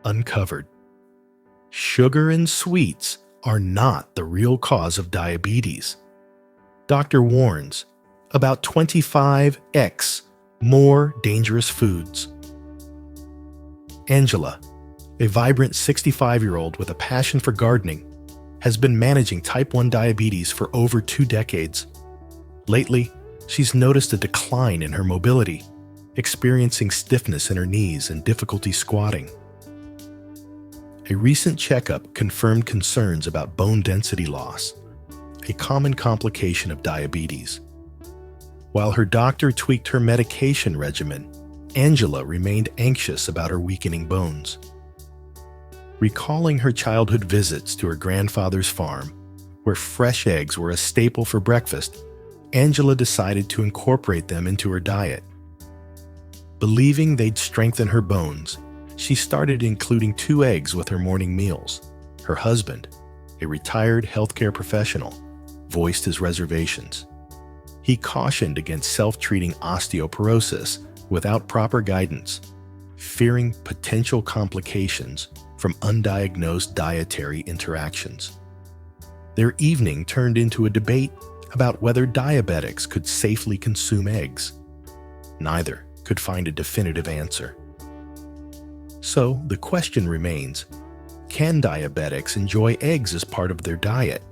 uncovered. Sugar and sweets are not the real cause of diabetes. Doctor warns about 25x more dangerous foods. Angela, a vibrant 65-year-old with a passion for gardening, has been managing type 1 diabetes for over 2 decades. Lately, she's noticed a decline in her mobility, experiencing stiffness in her knees and difficulty squatting. A recent checkup confirmed concerns about bone density loss, a common complication of diabetes. While her doctor tweaked her medication regimen, Angela remained anxious about her weakening bones. Recalling her childhood visits to her grandfather's farm, where fresh eggs were a staple for breakfast, Angela decided to incorporate them into her diet. Believing they'd strengthen her bones, she started including 2 eggs with her morning meals. Her husband, a retired healthcare professional, voiced his reservations. He cautioned against self-treating osteoporosis without proper guidance, fearing potential complications from undiagnosed dietary interactions. Their evening turned into a debate about whether diabetics could safely consume eggs. Neither could find a definitive answer. So the question remains, can diabetics enjoy eggs as part of their diet?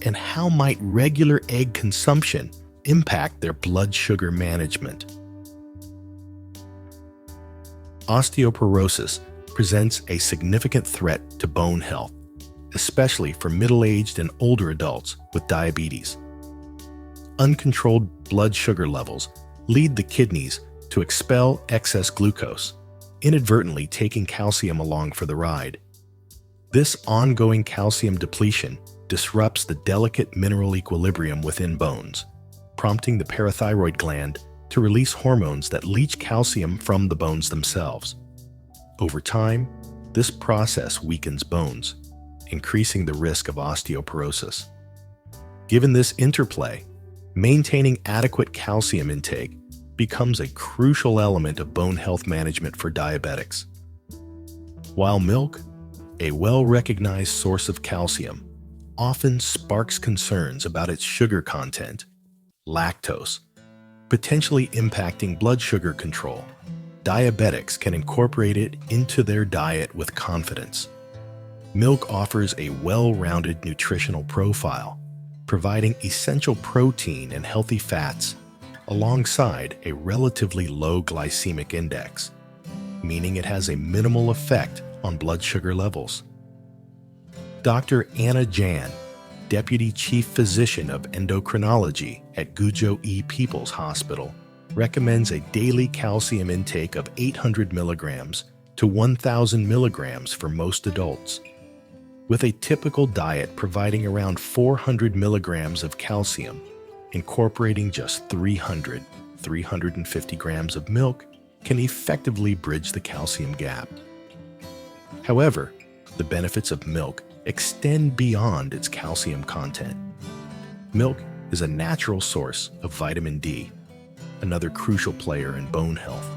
And how might regular egg consumption impact their blood sugar management? Osteoporosis presents a significant threat to bone health, especially for middle-aged and older adults with diabetes. Uncontrolled blood sugar levels lead the kidneys to expel excess glucose, inadvertently taking calcium along for the ride. This ongoing calcium depletion disrupts the delicate mineral equilibrium within bones, prompting the parathyroid gland to release hormones that leach calcium from the bones themselves. Over time, this process weakens bones, increasing the risk of osteoporosis. Given this interplay, maintaining adequate calcium intake becomes a crucial element of bone health management for diabetics. While milk, a well-recognized source of calcium, often sparks concerns about its sugar content, lactose, potentially impacting blood sugar control, diabetics can incorporate it into their diet with confidence. Milk offers a well-rounded nutritional profile, providing essential protein and healthy fats, alongside a relatively low glycemic index, meaning it has a minimal effect on blood sugar levels. Dr. Anna Jan, Deputy Chief Physician of Endocrinology at Gujo E. People's Hospital, recommends a daily calcium intake of 800 milligrams to 1,000 milligrams for most adults, with a typical diet providing around 400 milligrams of calcium. Incorporating just 350 grams of milk can effectively bridge the calcium gap. However, the benefits of milk extend beyond its calcium content. Milk is a natural source of vitamin D, another crucial player in bone health.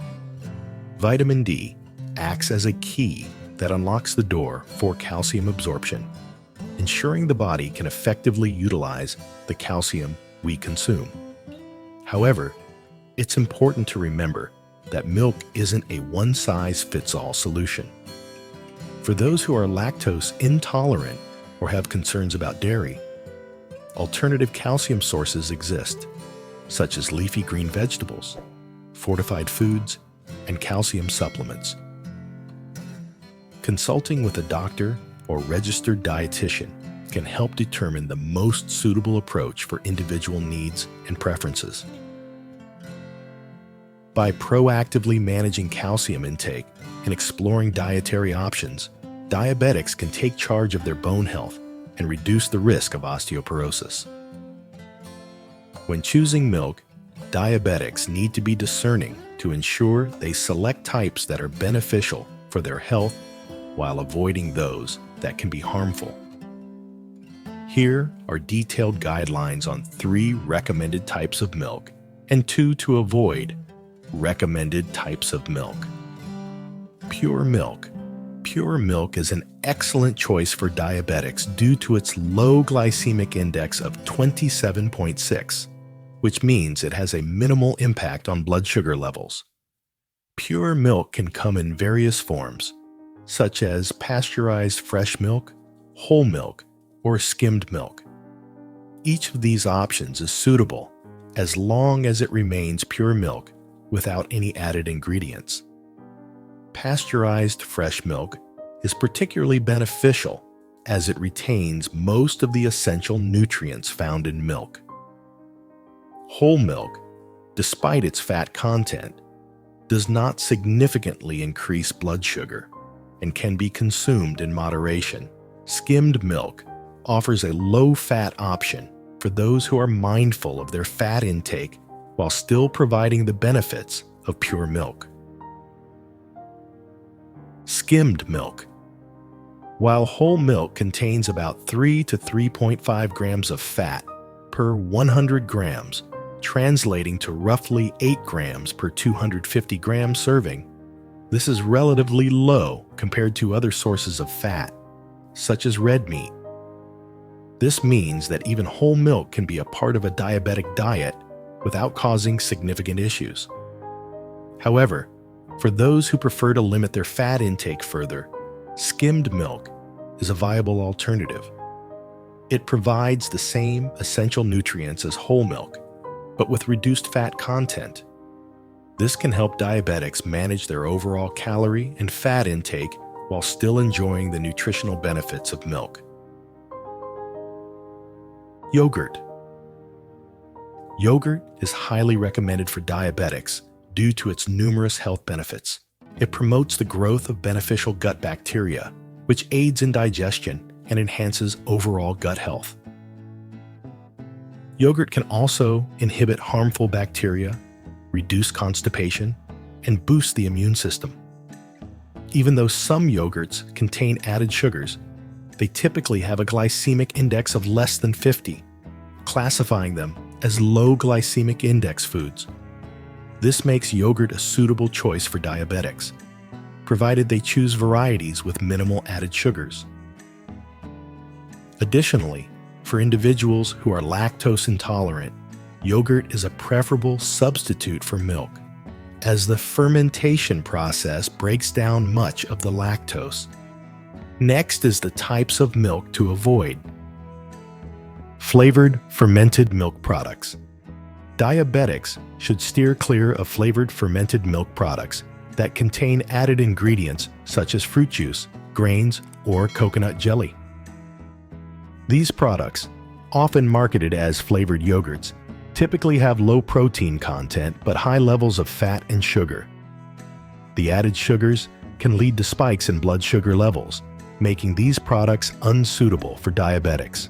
Vitamin D acts as a key that unlocks the door for calcium absorption, ensuring the body can effectively utilize the calcium we consume. However, it's important to remember that milk isn't a one-size-fits-all solution. For those who are lactose intolerant or have concerns about dairy, alternative calcium sources exist, such as leafy green vegetables, fortified foods, and calcium supplements. Consulting with a doctor or registered dietitian can help determine the most suitable approach for individual needs and preferences. By proactively managing calcium intake and exploring dietary options, diabetics can take charge of their bone health and reduce the risk of osteoporosis. When choosing milk, diabetics need to be discerning to ensure they select types that are beneficial for their health while avoiding those that can be harmful. Here are detailed guidelines on 3 recommended types of milk and 2 to avoid recommended types of milk. Pure milk. Pure milk is an excellent choice for diabetics due to its low glycemic index of 27.6, which means it has a minimal impact on blood sugar levels. Pure milk can come in various forms, such as pasteurized fresh milk, whole milk, or skimmed milk. Each of these options is suitable as long as it remains pure milk without any added ingredients. Pasteurized fresh milk is particularly beneficial as it retains most of the essential nutrients found in milk. Whole milk, despite its fat content, does not significantly increase blood sugar and can be consumed in moderation. Skimmed milk offers a low-fat option for those who are mindful of their fat intake while still providing the benefits of pure milk. Skimmed milk. While whole milk contains about 3 to 3.5 grams of fat per 100 grams, translating to roughly 8 grams per 250 gram serving, this is relatively low compared to other sources of fat, such as red meat. This means that even whole milk can be a part of a diabetic diet without causing significant issues. However, for those who prefer to limit their fat intake further, skimmed milk is a viable alternative. It provides the same essential nutrients as whole milk, but with reduced fat content. This can help diabetics manage their overall calorie and fat intake while still enjoying the nutritional benefits of milk. Yogurt. Yogurt is highly recommended for diabetics due to its numerous health benefits. It promotes the growth of beneficial gut bacteria, which aids in digestion and enhances overall gut health. Yogurt can also inhibit harmful bacteria, reduce constipation, and boost the immune system. Even though some yogurts contain added sugars, they typically have a glycemic index of less than 50, classifying them as low glycemic index foods. This makes yogurt a suitable choice for diabetics, provided they choose varieties with minimal added sugars. Additionally, for individuals who are lactose intolerant, yogurt is a preferable substitute for milk, as the fermentation process breaks down much of the lactose. Next is the types of milk to avoid. Flavored fermented milk products. Diabetics should steer clear of flavored fermented milk products that contain added ingredients such as fruit juice, grains, or coconut jelly. These products, often marketed as flavored yogurts, typically have low protein content but high levels of fat and sugar. The added sugars can lead to spikes in blood sugar levels, making these products unsuitable for diabetics.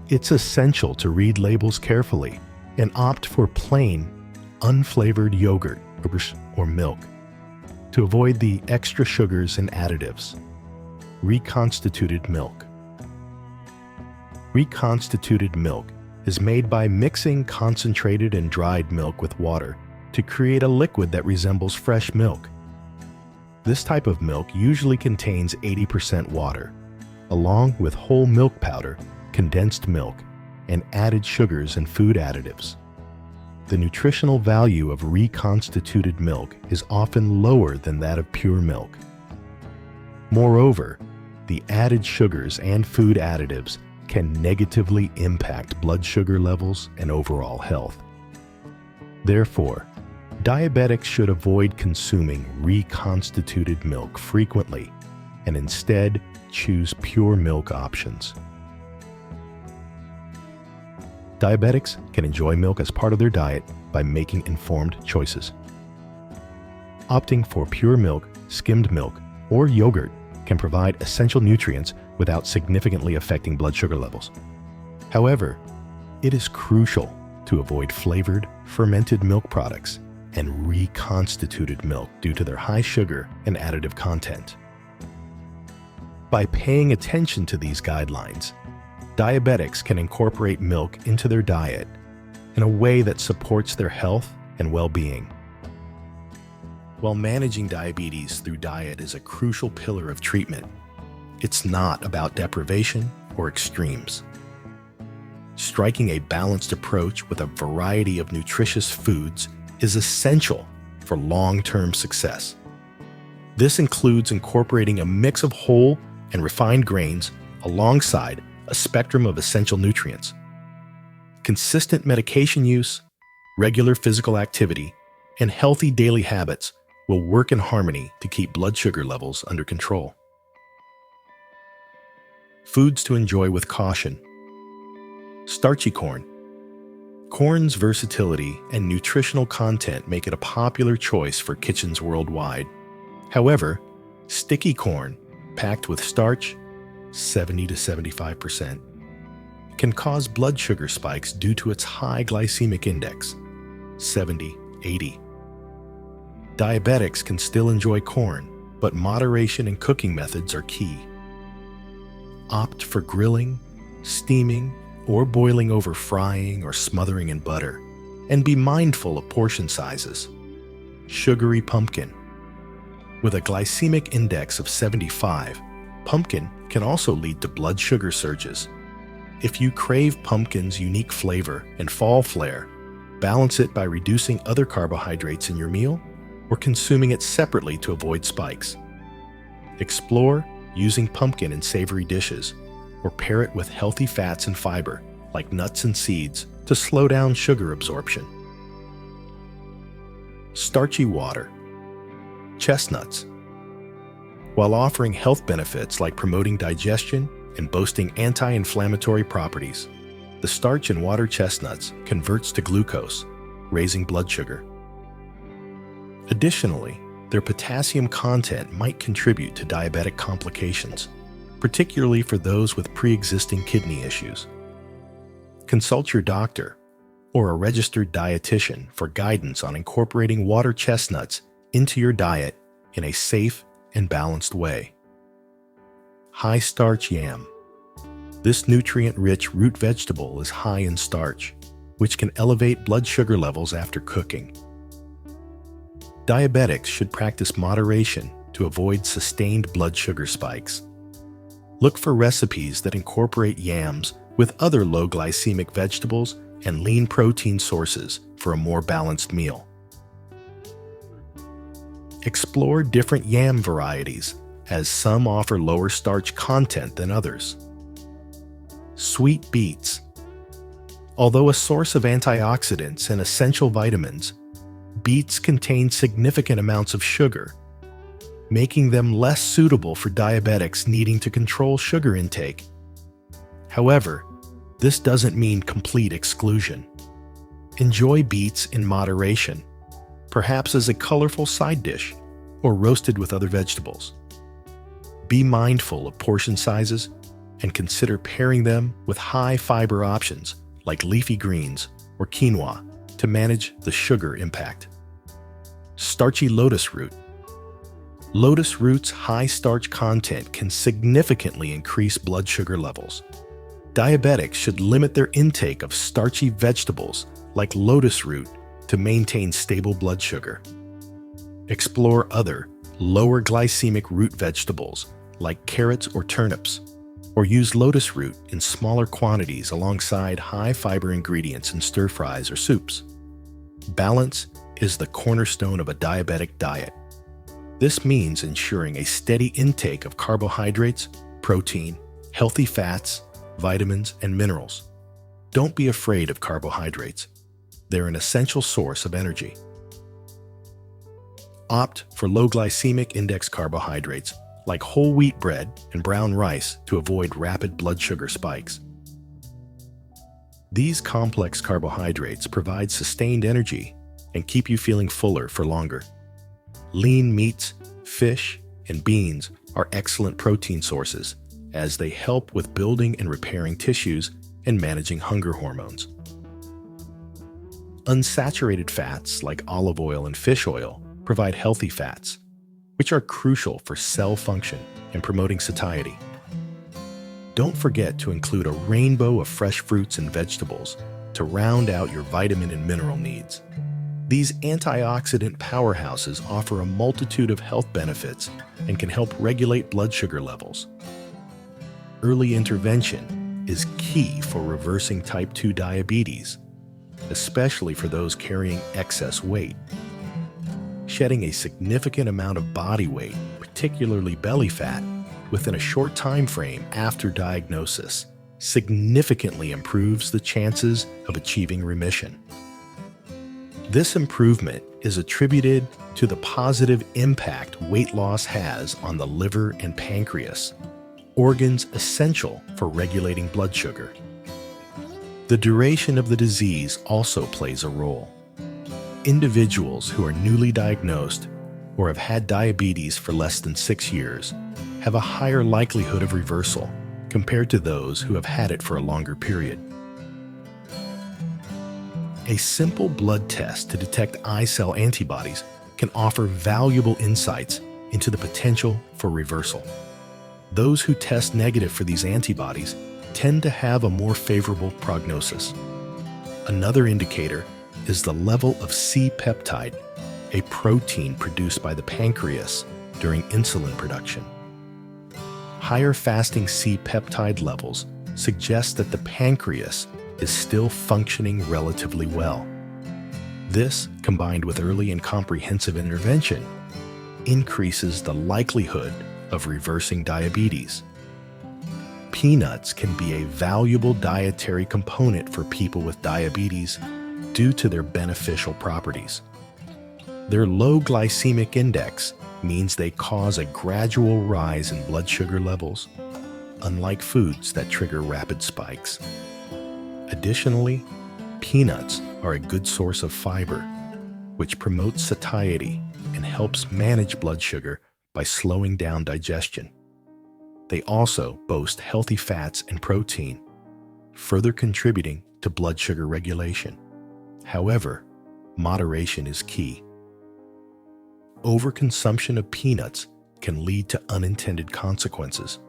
It's essential to read labels carefully and opt for plain, unflavored yogurt or milk to avoid the extra sugars and additives. Reconstituted milk. Reconstituted milk is made by mixing concentrated and dried milk with water to create a liquid that resembles fresh milk. This type of milk usually contains 80% water, along with whole milk powder, condensed milk, and added sugars and food additives. The nutritional value of reconstituted milk is often lower than that of pure milk. Moreover, the added sugars and food additives can negatively impact blood sugar levels and overall health. Therefore, diabetics should avoid consuming reconstituted milk frequently and instead choose pure milk options. Diabetics can enjoy milk as part of their diet by making informed choices. Opting for pure milk, skimmed milk, or yogurt can provide essential nutrients without significantly affecting blood sugar levels. However, it is crucial to avoid flavored, fermented milk products and reconstituted milk due to their high sugar and additive content. By paying attention to these guidelines, diabetics can incorporate milk into their diet in a way that supports their health and well-being. While managing diabetes through diet is a crucial pillar of treatment, it's not about deprivation or extremes. Striking a balanced approach with a variety of nutritious foods is essential for long-term success. This includes incorporating a mix of whole and refined grains alongside a spectrum of essential nutrients. Consistent medication use, regular physical activity, and healthy daily habits will work in harmony to keep blood sugar levels under control. Foods to enjoy with caution. Starchy corn. Corn's versatility and nutritional content make it a popular choice for kitchens worldwide. However, sticky corn, packed with starch, 70 to 75%, can cause blood sugar spikes due to its high glycemic index, 70-80. Diabetics can still enjoy corn, but moderation in cooking methods are key. Opt for grilling, steaming, or boiling over frying or smothering in butter, and be mindful of portion sizes. Sugary pumpkin. With a glycemic index of 75, pumpkin can also lead to blood sugar surges. If you crave pumpkin's unique flavor and fall flare, balance it by reducing other carbohydrates in your meal or consuming it separately to avoid spikes. Explore using pumpkin in savory dishes, or pair it with healthy fats and fiber, like nuts and seeds, to slow down sugar absorption. Starchy water. Chestnuts. While offering health benefits like promoting digestion and boasting anti-inflammatory properties, the starch in water chestnuts converts to glucose, raising blood sugar. Additionally, their potassium content might contribute to diabetic complications, particularly for those with pre-existing kidney issues. Consult your doctor or a registered dietitian for guidance on incorporating water chestnuts into your diet in a safe and balanced way. High-starch yam. This nutrient-rich root vegetable is high in starch, which can elevate blood sugar levels after cooking. Diabetics should practice moderation to avoid sustained blood sugar spikes. Look for recipes that incorporate yams with other low glycemic vegetables and lean protein sources for a more balanced meal. Explore different yam varieties, as some offer lower starch content than others. Sweet beets. Although a source of antioxidants and essential vitamins, beets contain significant amounts of sugar, making them less suitable for diabetics needing to control sugar intake. However, this doesn't mean complete exclusion. Enjoy beets in moderation, perhaps as a colorful side dish or roasted with other vegetables. Be mindful of portion sizes and consider pairing them with high-fiber options like leafy greens or quinoa to manage the sugar impact. Starchy lotus root. Lotus root's high starch content can significantly increase blood sugar levels. Diabetics should limit their intake of starchy vegetables like lotus root to maintain stable blood sugar. Explore other, lower glycemic root vegetables like carrots or turnips, or use lotus root in smaller quantities alongside high-fiber ingredients in stir-fries or soups. Balance is the cornerstone of a diabetic diet. This means ensuring a steady intake of carbohydrates, protein, healthy fats, vitamins, and minerals. Don't be afraid of carbohydrates. They're an essential source of energy. Opt for low glycemic index carbohydrates like whole wheat bread and brown rice to avoid rapid blood sugar spikes. These complex carbohydrates provide sustained energy and keep you feeling fuller for longer. Lean meats, fish, and beans are excellent protein sources as they help with building and repairing tissues and managing hunger hormones. Unsaturated fats like olive oil and fish oil provide healthy fats, which are crucial for cell function and promoting satiety. Don't forget to include a rainbow of fresh fruits and vegetables to round out your vitamin and mineral needs. These antioxidant powerhouses offer a multitude of health benefits and can help regulate blood sugar levels. Early intervention is key for reversing type 2 diabetes, especially for those carrying excess weight. Shedding a significant amount of body weight, particularly belly fat, within a short time frame after diagnosis significantly improves the chances of achieving remission. This improvement is attributed to the positive impact weight loss has on the liver and pancreas, organs essential for regulating blood sugar. The duration of the disease also plays a role. Individuals who are newly diagnosed or have had diabetes for less than 6 years have a higher likelihood of reversal compared to those who have had it for a longer period. A simple blood test to detect eye cell antibodies can offer valuable insights into the potential for reversal. Those who test negative for these antibodies tend to have a more favorable prognosis. Another indicator is the level of C-peptide, a protein produced by the pancreas during insulin production. Higher fasting C-peptide levels suggest that the pancreas is still functioning relatively well. This, combined with early and comprehensive intervention, increases the likelihood of reversing diabetes. Peanuts can be a valuable dietary component for people with diabetes due to their beneficial properties. Their low glycemic index means they cause a gradual rise in blood sugar levels, unlike foods that trigger rapid spikes. Additionally, peanuts are a good source of fiber, which promotes satiety and helps manage blood sugar by slowing down digestion. They also boast healthy fats and protein, further contributing to blood sugar regulation. However, moderation is key. Overconsumption of peanuts can lead to unintended consequences.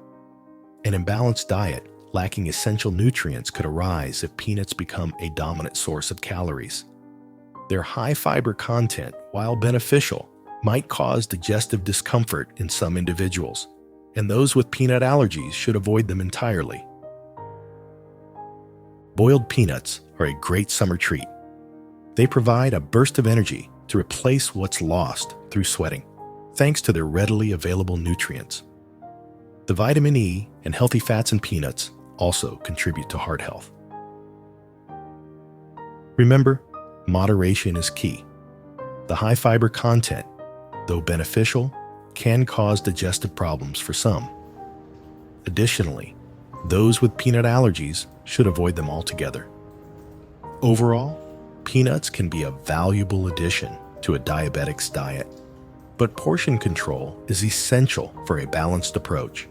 An imbalanced diet lacking essential nutrients could arise if peanuts become a dominant source of calories. Their high fiber content, while beneficial, might cause digestive discomfort in some individuals, and those with peanut allergies should avoid them entirely. Boiled peanuts are a great summer treat. They provide a burst of energy to replace what's lost through sweating, thanks to their readily available nutrients. The vitamin E and healthy fats in peanuts also contribute to heart health. Remember, moderation is key. The high fiber content, though beneficial, can cause digestive problems for some. Additionally, those with peanut allergies should avoid them altogether. Overall, peanuts can be a valuable addition to a diabetic's diet, but portion control is essential for a balanced approach.